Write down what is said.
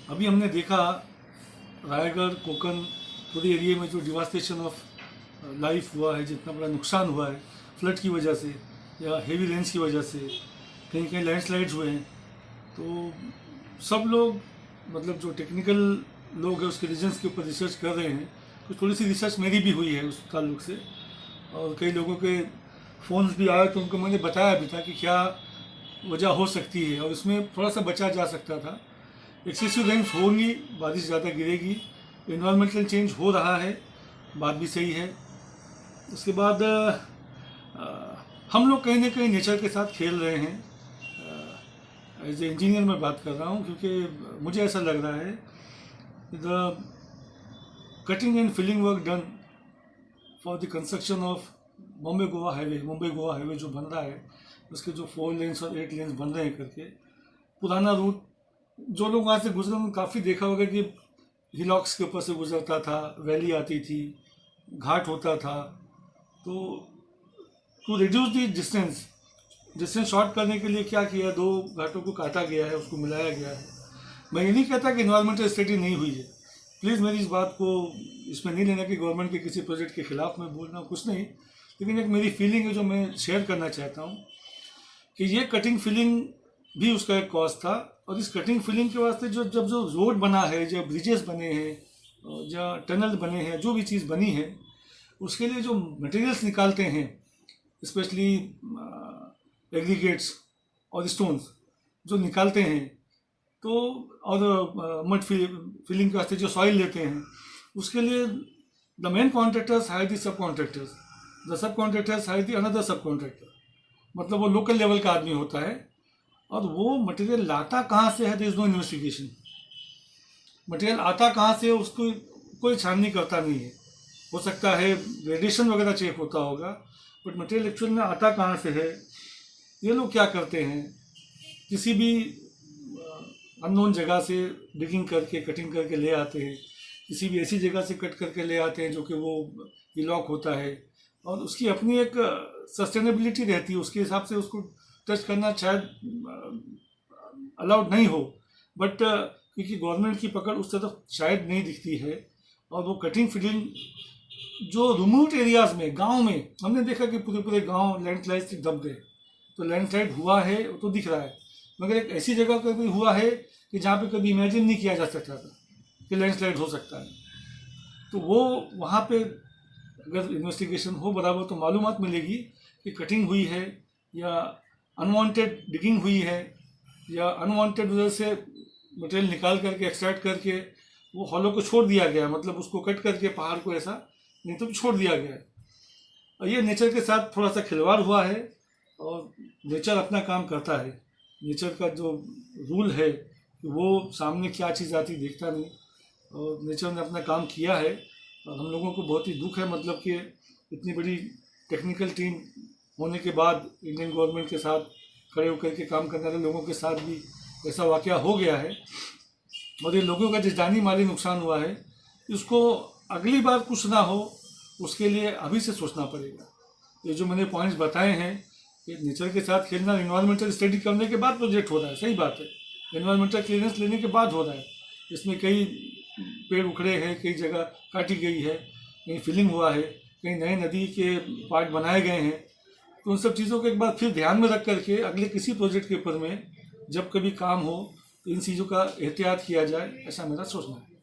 अभी हमने देखा रायगढ़ कोकण पूरे एरिया में जो डिवास्टेशन ऑफ लाइफ हुआ है, जितना बड़ा नुकसान हुआ है फ्लड की वजह से या हेवी रेन्स की वजह से, कहीं कहीं लैंडस्लाइड्स हुए हैं। तो सब लोग मतलब जो टेक्निकल लोग हैं उसके रीजन्स के ऊपर रिसर्च कर रहे हैं। कुछ थोड़ी सी रिसर्च मेरी भी हुई है उस ताल्लुक से, और कई लोगों के फ़ोन्स भी आए तो उनको मैंने बताया भी था कि क्या वजह हो सकती है और इसमें थोड़ा सा बचा जा सकता था। एक्सेसिव रेन्स होंगी, बारिश ज़्यादा गिरेगी, इन्वायरमेंटल चेंज हो रहा है, बात भी सही है। उसके बाद हम लोग कहीं ना कहीं नेचर के साथ खेल रहे हैं। एज ए इंजीनियर मैं बात कर रहा हूँ, क्योंकि मुझे ऐसा लग रहा है the cutting and filling work done for the construction of Mumbai Goa highway जो बन रहा है, उसके जो 4 लेन्स और 8 लेन्स बन रहे हैं करके, पुराना रूट जो लोग वहाँ से गुजरे उन्होंने काफ़ी देखा होगा कि हिलॉक्स के ऊपर से गुजरता था, वैली आती थी, घाट होता था। तो to reduce the distance short करने के लिए क्या किया, 2 घाटों को काटा गया है, उसको मिलाया गया है। मैं ये नहीं कहता कि इन्वायरमेंटल स्टडी नहीं हुई है, प्लीज़ मेरी इस बात को इसमें नहीं लेना कि गवर्नमेंट के किसी प्रोजेक्ट के खिलाफ मैं बोल रहा हूँ, कुछ नहीं, लेकिन एक मेरी फीलिंग है जो मैं शेयर करना चाहता हूँ कि ये कटिंग फिलिंग भी उसका एक कॉज था। और इस कटिंग फिलिंग के वास्ते जो रोड बना है, जब ब्रिजेस बने हैं, या टनल बने हैं, जो भी चीज़ बनी है, उसके लिए जो मटेरियल्स निकालते हैं, स्पेशली एग्रीगेट्स और स्टोन्स जो निकालते हैं, तो और मड फिलिंग के वास्ते जो सॉइल लेते हैं, उसके लिए the main contractors hire the sub contractors, the sub contractors hire the another sub contractor. मतलब वो लोकल लेवल का आदमी होता है, और वो मटेरियल लाता कहाँ से है, there is no investigation. Material आता कहाँ से है उसको कोई छाननी करता नहीं है। हो सकता है रेडिएशन वगैरह चेक होता होगा, बट मटेरियल एक्चुअल में आता कहाँ से है, ये लोग क्या करते हैं, किसी भी अननोन जगह से डिगिंग करके कटिंग करके ले आते हैं, किसी भी ऐसी जगह से कट करके ले आते हैं जो कि वो इलॉक होता है, और उसकी अपनी एक सस्टेनेबिलिटी रहती है, उसके हिसाब से उसको टच करना शायद अलाउड नहीं हो, बट क्योंकि गवर्नमेंट की पकड़ उस तरफ शायद नहीं दिखती है। और वो कटिंग फिलिंग जो रिमोट एरियाज़ में, गांव में, हमने देखा कि पूरे गांव लैंडस्लाइड से दब गए। तो लैंडस्लाइड हुआ है वो तो दिख रहा है, मगर एक ऐसी जगह पर भी हुआ है कि जहाँ पे कभी इमेजिन नहीं किया जा सकता था कि लैंडस्लाइड हो सकता है। तो वो वहाँ पे अगर इन्वेस्टिगेशन हो बराबर तो मालूमात मिलेगी कि कटिंग हुई है, या अनवांटेड डिगिंग हुई है, या अनवांटेड वजह से मटेरियल निकाल करके एक्सट्रैक्ट करके वो हॉलो को छोड़ दिया गया, मतलब उसको कट करके पहाड़ को ऐसा नहीं तो छोड़ दिया गया है। और ये नेचर के साथ थोड़ा सा खिलवाड़ हुआ है, और नेचर अपना काम करता है। नेचर का जो रूल है कि वो सामने क्या चीज़ आती देखता नहीं, और नेचर ने अपना काम किया है। और हम लोगों को बहुत ही दुख है, मतलब कि इतनी बड़ी टेक्निकल टीम होने के बाद इंडियन गवर्नमेंट के साथ खड़े होकर के काम करने वाले लोगों के साथ भी ऐसा वाक़या हो गया है, और ये लोगों का जो जानी माली नुकसान हुआ है, इसको अगली बार कुछ ना हो उसके लिए अभी से सोचना पड़ेगा। ये जो मैंने पॉइंट्स बताए हैं कि नेचर के साथ खेलना, इन्वायरमेंटल स्टडी करने के बाद प्रोजेक्ट हो रहा है, सही बात है, इन्वायरमेंटल क्लियरेंस लेने के बाद हो रहा है। इसमें कई पेड़ उखड़े हैं, कई जगह काटी गई है, कहीं फिलिंग हुआ है, कहीं नए नदी के पार्ट बनाए गए हैं। तो उन सब चीज़ों को एक बार फिर ध्यान में रख करके अगले किसी प्रोजेक्ट के ऊपर में जब कभी काम हो तो इन चीज़ों का एहतियात किया जाए, ऐसा मेरा सोचना है।